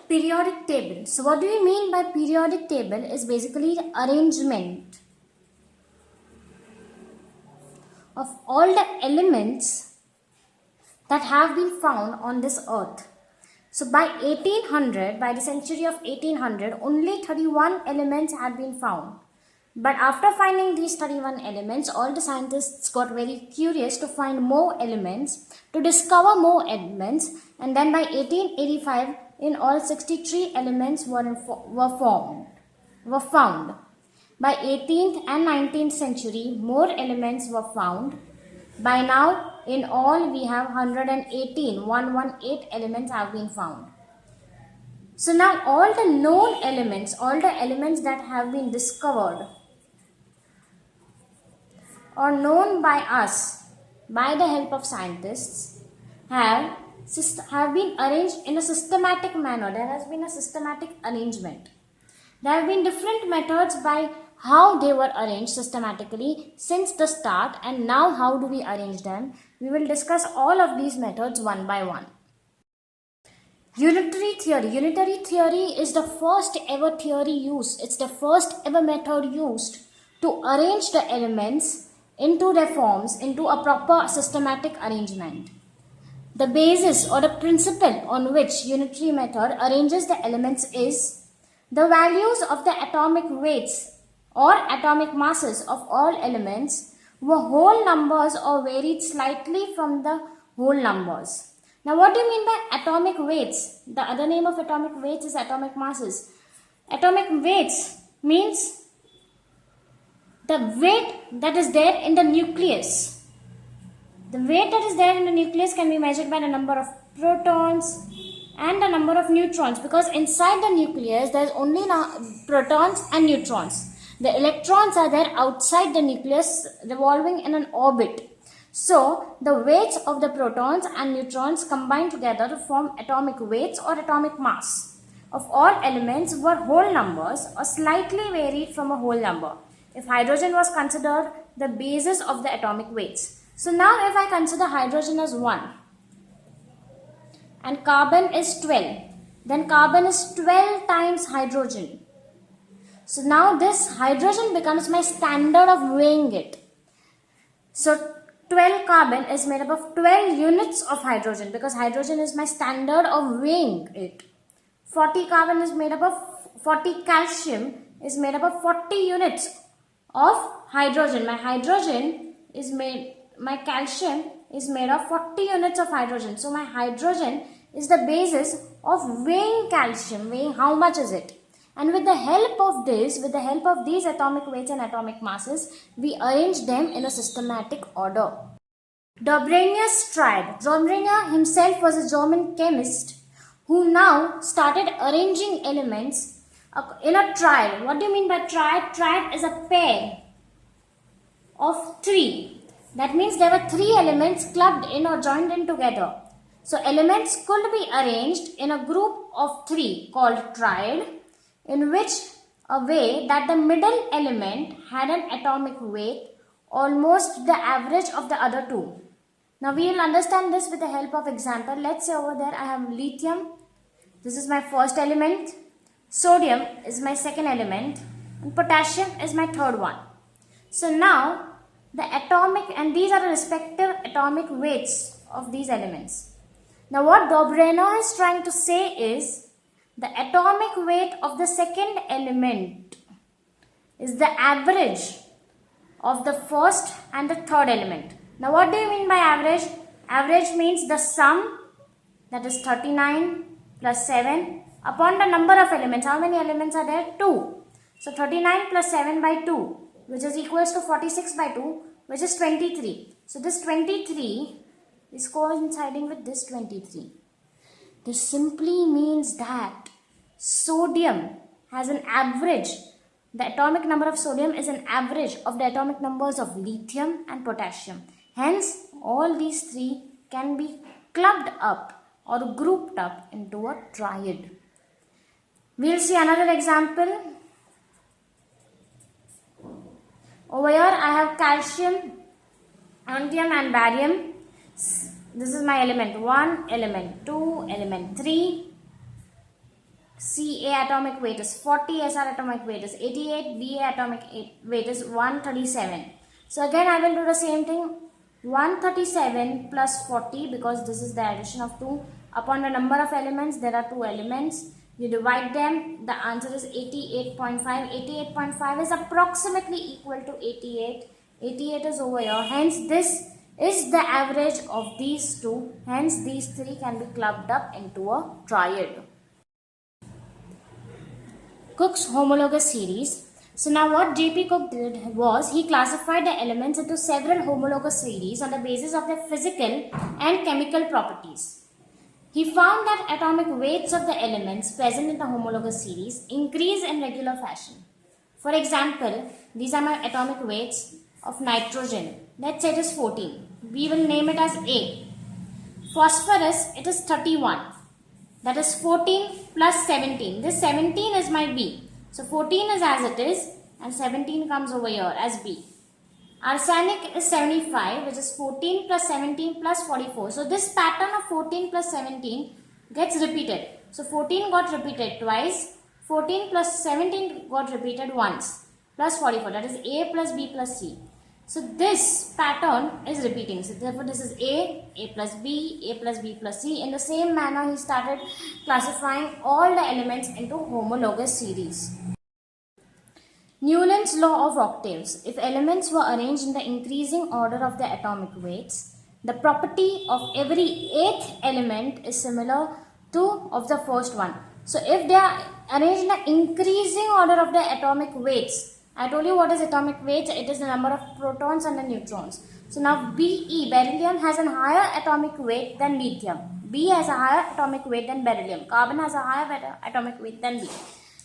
periodic table. So what do we mean by periodic table is basically the arrangement of all the elements that have been found on this earth. So by 1800, by the century of 1800, only 31 elements had been found. But after finding these 31 elements, all the scientists got very curious to find more elements, to discover more elements, and then by 1885, in all 63 elements were found. By 18th and 19th century, more elements were found. By now, in all, we have 118 elements have been found. So now all the known elements, all the elements that have been discovered or known by us by the help of scientists have been arranged in a systematic manner. There has been a systematic arrangement. There have been different methods by how they were arranged systematically since the start, and now how do we arrange them? We will discuss all of these methods one by one. Unitary theory. Unitary theory is the first ever theory used. It's the first ever method used to arrange the elements into their forms, into a proper systematic arrangement. The basis or the principle on which unitary method arranges the elements is the values of the atomic weights or atomic masses of all elements were whole numbers or varied slightly from the whole numbers. Now what do you mean by atomic weights? The other name of atomic weights is atomic masses. Atomic weights means the weight that is there in the nucleus. The weight that is there in the nucleus can be measured by the number of protons and the number of neutrons, because inside the nucleus there is only protons and neutrons. The electrons are there outside the nucleus revolving in an orbit. So the weights of the protons and neutrons combine together to form atomic weights or atomic mass of all elements were whole numbers or slightly varied from a whole number, if hydrogen was considered the basis of the atomic weights. So now if I consider hydrogen as 1 and carbon is 12, then carbon is 12 times hydrogen. So now this hydrogen becomes my standard of weighing it. So 12 carbon is made up of 12 units of hydrogen, because hydrogen is my standard of weighing it. 40 carbon is made up of 40 calcium is made up of 40 units of hydrogen. My calcium is made of 40 units of hydrogen. So my hydrogen is the basis of weighing calcium, weighing how much is it. And with the help of this, with the help of these atomic weights and atomic masses, we arrange them in a systematic order. Dobrenius triad. Dobrenius himself was a German chemist who now started arranging elements in a triad. What do you mean by triad? Triad is a pair of 3. That means there were 3 elements clubbed in or joined in together. So elements could be arranged in a group of 3 called triad, in which a way that the middle element had an atomic weight almost the average of the other 2. Now we will understand this with the help of example. Let's say over there I have lithium. This is my first element. Sodium is my second element. And potassium is my third one. So now the atomic, and these are the respective atomic weights of these elements. Now what Dobrenius is trying to say is the atomic weight of the second element is the average of the first and the third element. Now what do you mean by average? Average means the sum, that is 39 plus 7 upon the number of elements. How many elements are there? 2. So 39 plus 7 by 2, which is equals to 46 by 2, which is 23. So this 23 is coinciding with this 23. This simply means that sodium has an average. The atomic number of sodium is an average of the atomic numbers of lithium and potassium. Hence, all these 3 can be clubbed up or grouped up into a triad. We will see another example. Over here I have calcium, strontium and barium. This is my element 1, element 2, element 3. Ca atomic weight is 40, Sr atomic weight is 88, Ba atomic weight is 137. So again I will do the same thing. 137 plus 40, because this is the addition of 2 upon the number of elements. There are 2 elements. You divide them. The answer is 88.5. 88.5 is approximately equal to 88. 88 is over here. Hence this is the average of these two. Hence these three can be clubbed up into a triad. Cook's homologous series. So now what J.P. Cook did was he classified the elements into several homologous series on the basis of their physical and chemical properties. He found that atomic weights of the elements present in the homologous series increase in regular fashion. For example, these are my atomic weights of nitrogen. Let's say it is 14. We will name it as A. Phosphorus, it is 31. That is 14 plus 17. This 17 is my B. So 14 is as it is and 17 comes over here as B. Arsenic is 75, which is 14 plus 17 plus 44. So this pattern of 14 plus 17 gets repeated. So 14 got repeated twice. 14 plus 17 got repeated once. Plus 44. That is A plus B plus C. So this pattern is repeating. So therefore this is A plus B, A plus B plus C. In the same manner he started classifying all the elements into homologous series. Newland's law of octaves. If elements were arranged in the increasing order of their atomic weights, the property of every eighth element is similar to of the first one. So if they are arranged in the increasing order of their atomic weights, I told you what is atomic weight. It is the number of protons and the neutrons. So now Be, beryllium, has a higher atomic weight than lithium. B has a higher atomic weight than beryllium. Carbon has a higher atomic weight than B.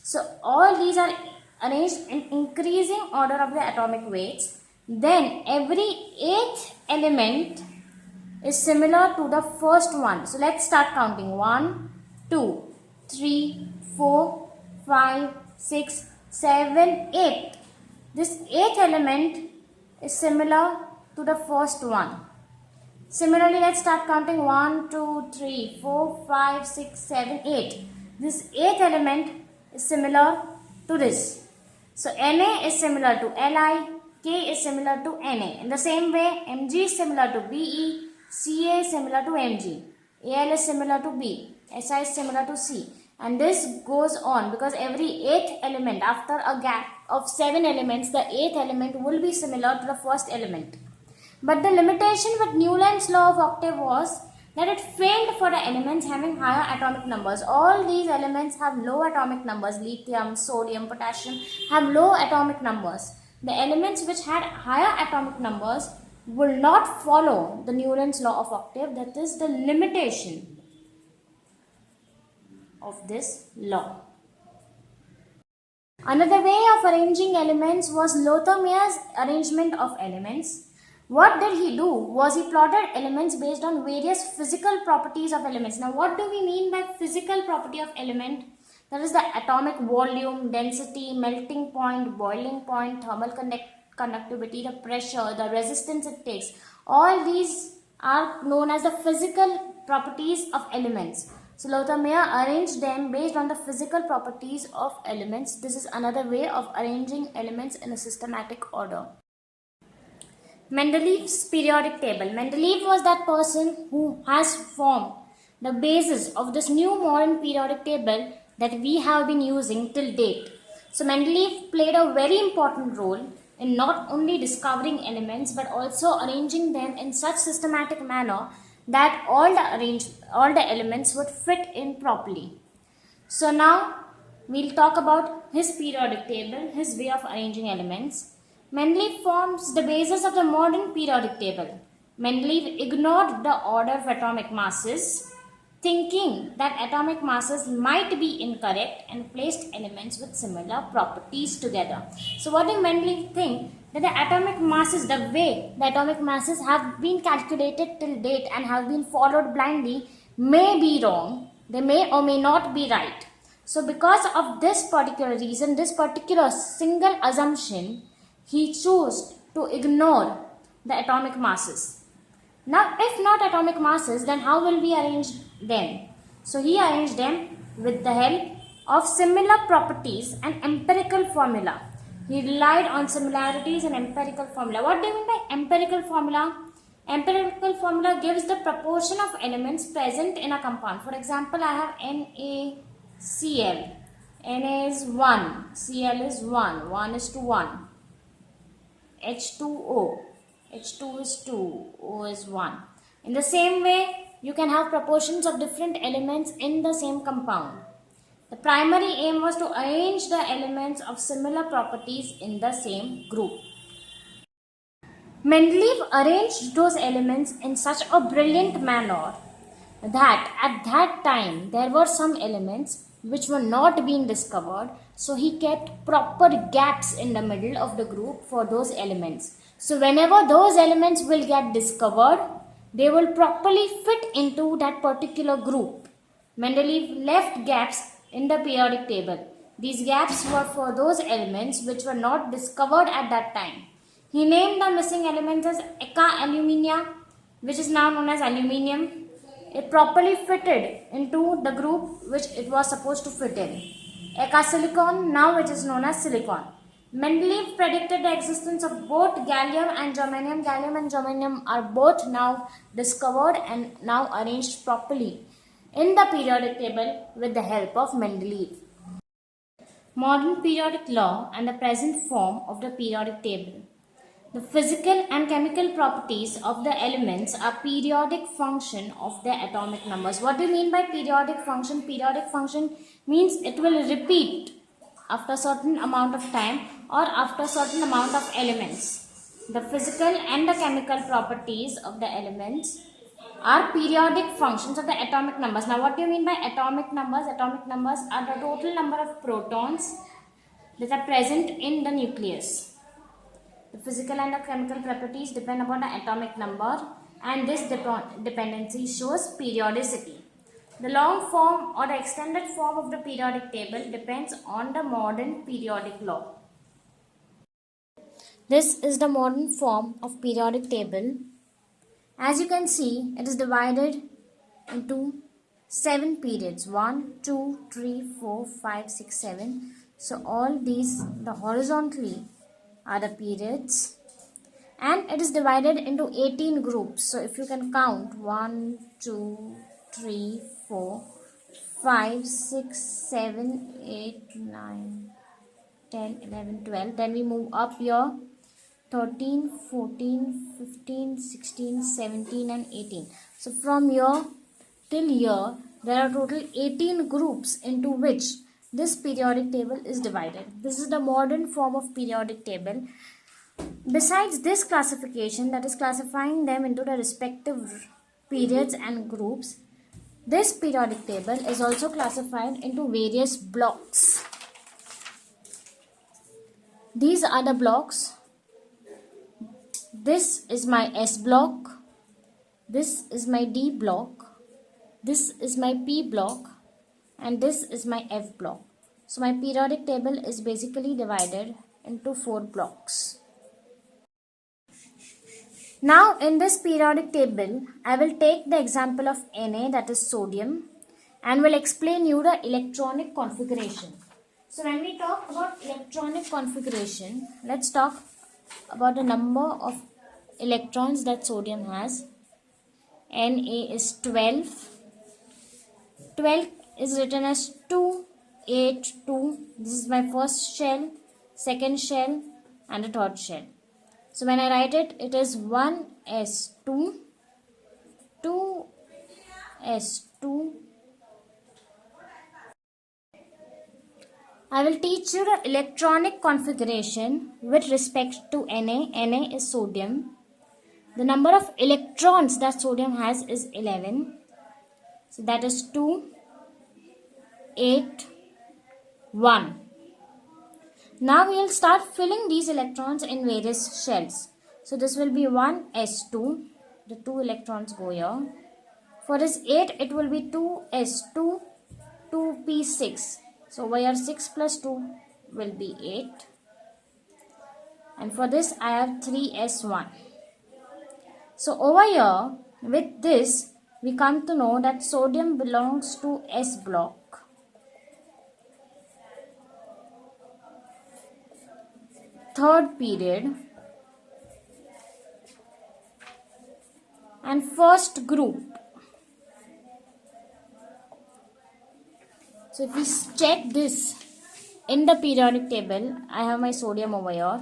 So all these are arranged in increasing order of the atomic weights. Then every eighth element is similar to the first one. So let's start counting. 1, 2, 3, 4, 5, 6, 7, 8. This eighth element is similar to the first one. Similarly, let's start counting. 1, 2, 3, 4, 5, 6, 7, 8. This eighth element is similar to this. So Na is similar to Li, K is similar to Na. In the same way, Mg is similar to Be, Ca is similar to Mg, Al is similar to B, Si is similar to C. And this goes on because every eighth element, after a gap of 7 elements, the eighth element will be similar to the first element. But the limitation with Newland's law of octave was that it failed for the elements having higher atomic numbers. All these elements have low atomic numbers. Lithium, sodium, potassium have low atomic numbers. The elements which had higher atomic numbers will not follow the Newland's law of octave. That is the limitation of this law. Another way of arranging elements was Lothamier's arrangement of elements. What did he do was he plotted elements based on various physical properties of elements. Now what do we mean by physical property of element? That is the atomic volume, density, melting point, boiling point, thermal conductivity, the pressure, the resistance it takes. All these are known as the physical properties of elements. So Lothamier arranged them based on the physical properties of elements. This is another way of arranging elements in a systematic order. Mendeleev's periodic table. Mendeleev was that person who has formed the basis of this new modern periodic table that we have been using till date. So Mendeleev played a very important role in not only discovering elements but also arranging them in such systematic manner that all the elements would fit in properly. So now we'll talk about his periodic table, his way of arranging elements. Mendeleev forms the basis of the modern periodic table. Mendeleev ignored the order of atomic masses, thinking that atomic masses might be incorrect, and placed elements with similar properties together. So what did Mendeleev think? That the atomic masses, the way the atomic masses have been calculated till date and have been followed blindly may be wrong. They may or may not be right. So because of this particular reason, this particular single assumption, he chose to ignore the atomic masses. Now, if not atomic masses, then how will we arrange them? So he arranged them with the help of similar properties and empirical formula. He relied on similarities and empirical formula. What do you mean by empirical formula? Empirical formula gives the proportion of elements present in a compound. For example, I have NaCl. Na is 1, Cl is 1, 1 is to 1. H2O, H2 is 2, O is 1. In the same way, you can have proportions of different elements in the same compound. The primary aim was to arrange the elements of similar properties in the same group. Mendeleev arranged those elements in such a brilliant manner that at that time there were some elements which were not being discovered, so he kept proper gaps in the middle of the group for those elements. So whenever those elements will get discovered, they will properly fit into that particular group. Mendeleev left gaps in the periodic table. These gaps were for those elements which were not discovered at that time. He named the missing elements as Eka alumina, which is now known as aluminium. It properly fitted into the group which it was supposed to fit in. Eka silicon, now it is known as silicon. Mendeleev predicted the existence of both gallium and germanium. Gallium and germanium are both now discovered and now arranged properly in the periodic table with the help of Mendeleev. Modern periodic law and the present form of the periodic table. The physical and chemical properties of the elements are periodic function of their atomic numbers. What do you mean by periodic function? Periodic function means it will repeat after a certain amount of time or after a certain amount of elements. The physical and the chemical properties of the elements are periodic functions of the atomic numbers. Now, what do you mean by atomic numbers? Atomic numbers are the total number of protons that are present in the nucleus. The physical and the chemical properties depend upon the atomic number, and this dependency shows periodicity. The long form or the extended form of the periodic table depends on the modern periodic law. This is the modern form of periodic table. As you can see, it is divided into 7 periods. 1, 2, 3, 4, 5, 6, 7. So all these, the horizontally, are the periods, and it is divided into 18 groups. So if you can count 1, 2, 3, 4, 5, 6, 7, 8, 9, 10, 11, 12. Then we move up here 13, 14, 15, 16, 17 and 18. So from here till here there are total 18 groups into which this periodic table is divided. This is the modern form of periodic table. Besides this classification, that is classifying them into the respective periods and groups, this periodic table is also classified into various blocks. These are the blocks. This is my S block. This is my D block. This is my P block. And this is my F block. So my periodic table is basically divided into 4 blocks. Now in this periodic table, I will take the example of Na, that is sodium, and will explain you the electronic configuration. So when we talk about electronic configuration, let's talk about the number of electrons that sodium has. Na is 12. 12 is written as 2, 8, 2. This is my first shell, second shell and the third shell. So when I write it, it is 1s2, 2s2. I will teach you the electronic configuration with respect to Na. Na is sodium. The number of electrons that sodium has is 11. So that is 2, 8, 1. Now we will start filling these electrons in various shells. So this will be 1s2. The 2 electrons go here. For this 8, it will be 2s2, 2p6. So over here 6 plus 2 will be 8. And for this I have 3s1. So over here with this we come to know that sodium belongs to S block. third period and first group. So if we check this in the periodic table, I have my sodium over here.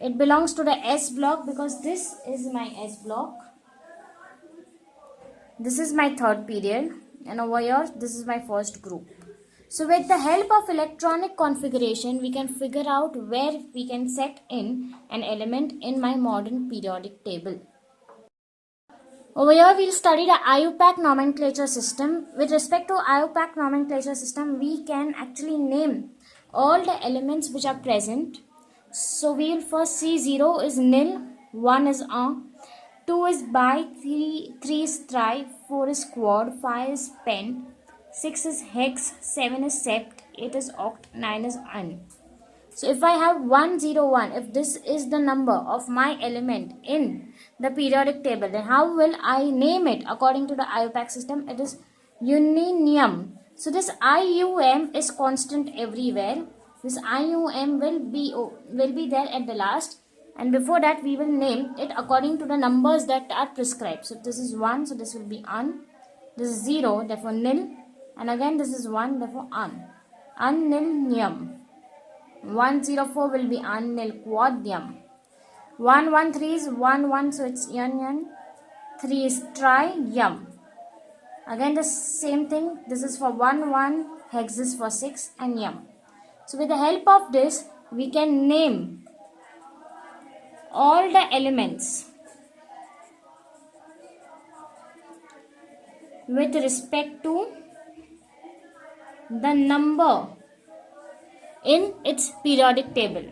It belongs to the S block because this is my S block. This is my third period, and over here this is my first group. So with the help of electronic configuration, we can figure out where we can set in an element in my modern periodic table. Over here we'll study the IUPAC nomenclature system. With respect to IUPAC nomenclature system, we can actually name all the elements which are present. So we will first see 0 is nil, 1 is 2 is bi, 3 is tri, 4 is quad, 5 is pent, 6 is hex, 7 is sept, 8 is oct, 9 is un. So if I have 101, if this is the number of my element in the periodic table, then how will I name it according to the IUPAC system? It is uninium. So this IUM is constant everywhere. This IUM will be there at the last, and before that we will name it according to the numbers that are prescribed. So if this is 1, so this will be un. This is 0, therefore nil. And again this is 1, therefore un. Unnilnium. 104 will be unnil quadium. 113 is 1, so it's yan. 3 is trium. Again the same thing. This is for 1, hex is for 6, and yum. So with the help of this, we can name all the elements with respect to the number in its periodic table.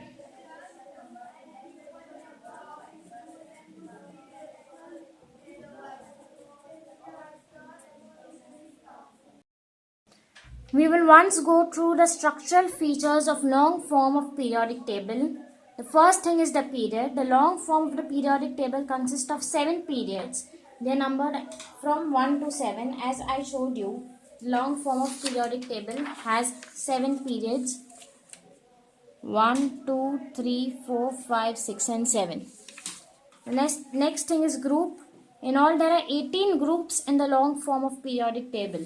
We will once go through the structural features of long form of periodic table. The first thing is the period. The long form of the periodic table consists of 7 periods. They are numbered from 1 to 7. As I showed you, the long form of periodic table has 7 periods. 1, 2, 3, 4, 5, 6 and 7. The next thing is group. In all there are 18 groups in the long form of periodic table.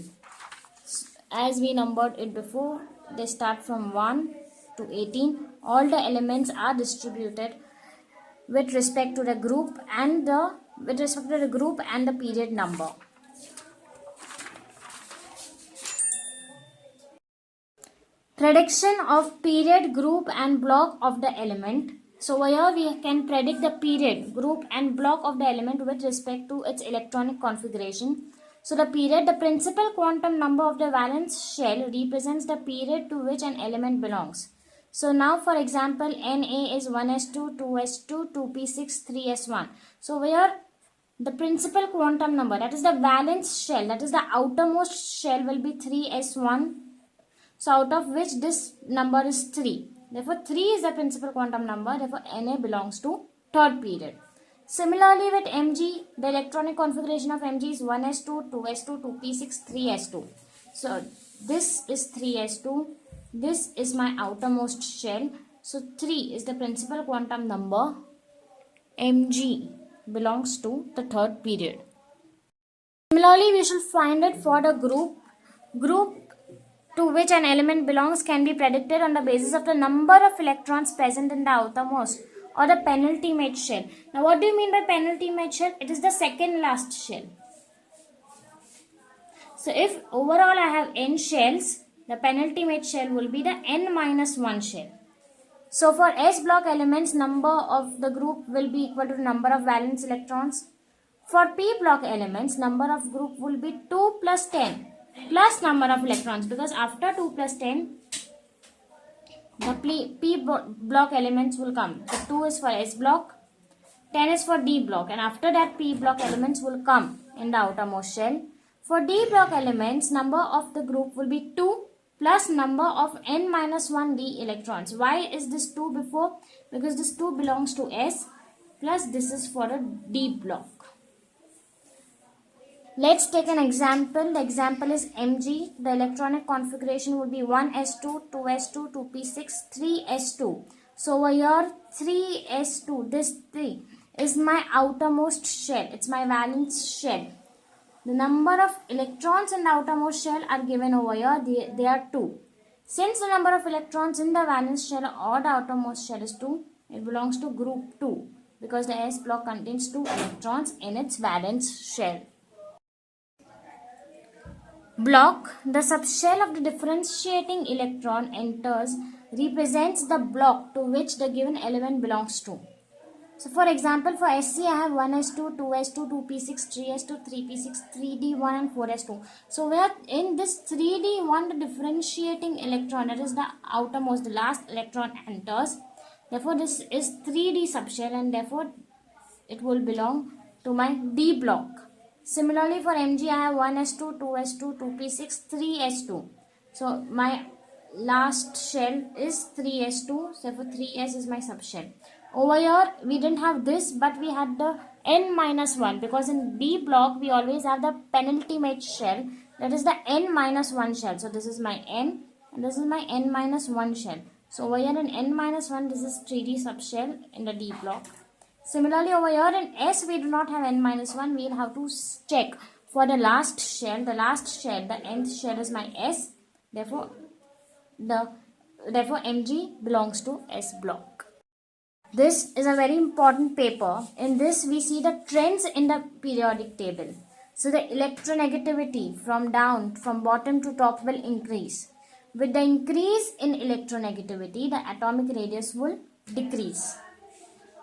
As we numbered it before, they start from 1 to 18. All the elements are distributed with respect to the group and the period number. Prediction of period, group and block of the element. So here we can predict the period, group and block of the element with respect to its electronic configuration. So the period, the principal quantum number of the valence shell, represents the period to which an element belongs. So now for example, Na is 1s2, 2s2, 2p6, 3s1. So here the principal quantum number, that is the valence shell, that is the outermost shell, will be 3s1. So out of which this number is 3. Therefore 3 is the principal quantum number. Therefore Na belongs to third period. Similarly with Mg, the electronic configuration of Mg is 1s2, 2s2, 2p6, 3s2. So this is 3s2. This is my outermost shell. So 3 is the principal quantum number. Mg belongs to the third period. Similarly, we shall find it for the group. Group to which an element belongs can be predicted on the basis of the number of electrons present in the outermost or the penultimate shell. Now what do you mean by penultimate shell? It is the second last shell. So if overall I have n shells, the penultimate shell will be the n minus 1 shell. So for S block elements, number of the group will be equal to the number of valence electrons. For P block elements, number of group will be 2 plus 10 plus number of electrons, because after 2 plus 10, the P block elements will come. So 2 is for S block, 10 is for D block, and after that P block elements will come in the outermost shell. For D block elements, number of the group will be 2 plus number of n minus 1 D electrons. Why is this 2 before? Because this 2 belongs to S, plus this is for a D block. Let's take an example. The example is Mg. The electronic configuration would be 1s2, 2s2, 2p6, 3s2. So over here 3s2, this 3 is my outermost shell. It's my valence shell. The number of electrons in the outermost shell are given over here. They are 2. Since the number of electrons in the valence shell or the outermost shell is 2, it belongs to group 2 because the s block contains 2 electrons in its valence shell. Block, the subshell of the differentiating electron enters, represents the block to which the given element belongs to. So for example, for SC I have 1s2, 2s2, 2p6, 3s2, 3p6, 3d1 and 4s2. So where in this 3d1 the differentiating electron, that is the outermost, the last electron enters. Therefore this is 3d subshell and therefore it will belong to my D block. Similarly for Mg I have 1s2, 2s2, 2p6, 3s2. So my last shell is 3s2, so therefore 3s is my subshell. Over here we didn't have this, but we had the n-1 because in B block we always have the penultimate shell, that is the n-1 shell. So this is my n and this is my n-1 shell. So over here in n-1 this is 3D subshell in the D block. Similarly over here in S we do not have n-1, we will have to check for the last shell. The last shell, the nth shell is my S, therefore Mg belongs to S block. This is a very important paper. In this we see the trends in the periodic table. So the electronegativity from bottom to top will increase. With the increase in electronegativity, the atomic radius will decrease.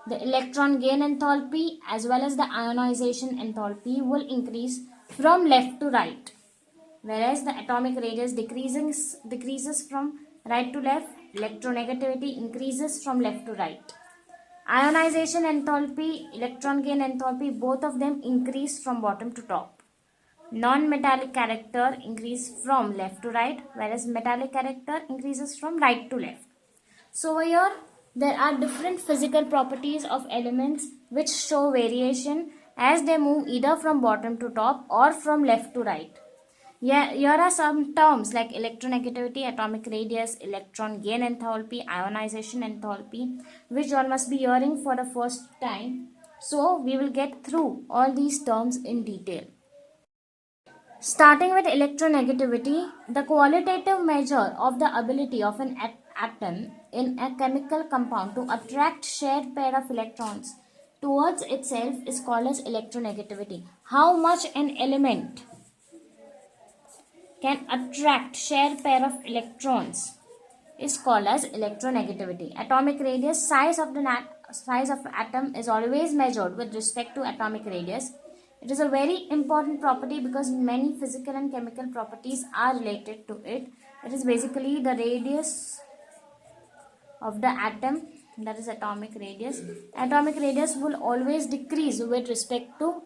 The electron gain enthalpy as well as the ionization enthalpy will increase from left to right. Whereas the atomic radius decreases from right to left, electronegativity increases from left to right. Ionization enthalpy, electron gain enthalpy, both of them increase from bottom to top. Non-metallic character increase from left to right, whereas metallic character increases from right to left. So here there are different physical properties of elements which show variation as they move either from bottom to top or from left to right. Here are some terms like electronegativity, atomic radius, electron gain enthalpy, ionization enthalpy, which one must be hearing for the first time. So we will get through all these terms in detail. Starting with electronegativity, the qualitative measure of the ability of an atom in a chemical compound to attract shared pair of electrons towards itself is called as electronegativity. How much an element can attract shared pair of electrons is called as electronegativity. Atomic radius, size of atom is always measured with respect to atomic radius. It is a very important property because many physical and chemical properties are related to it. It is basically the radius of the atom, that is atomic radius. Atomic radius will always decrease with respect to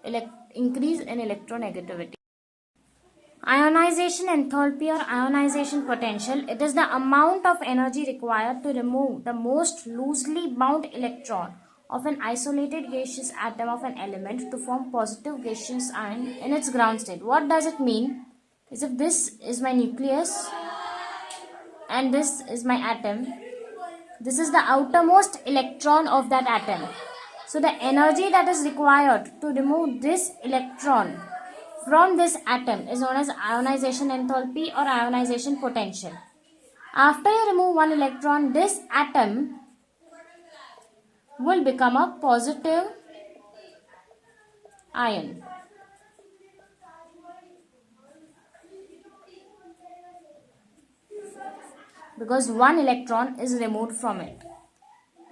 increase in electronegativity. Ionization enthalpy or ionization potential, it is the amount of energy required to remove the most loosely bound electron of an isolated gaseous atom of an element to form positive gaseous ion in its ground state. What does it mean? Is if this is my nucleus and this is my atom, this is the outermost electron of that atom. So the energy that is required to remove this electron from this atom is known as ionization enthalpy or ionization potential. After you remove one electron, this atom will become a positive ion. Because one electron is removed from it.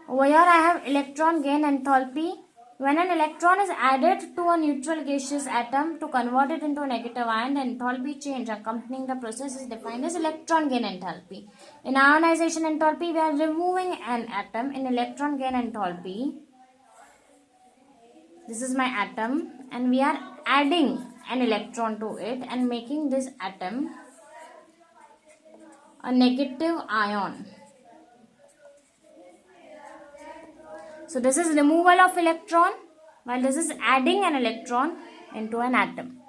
Over here I have electron gain enthalpy. When an electron is added to a neutral gaseous atom to convert it into a negative ion, the enthalpy change accompanying the process is defined as electron gain enthalpy. In ionization enthalpy, we are removing an atom. In electron gain enthalpy, this is my atom and we are adding an electron to it and making this atom a negative ion. So this is removal of electron while this is adding an electron into an atom.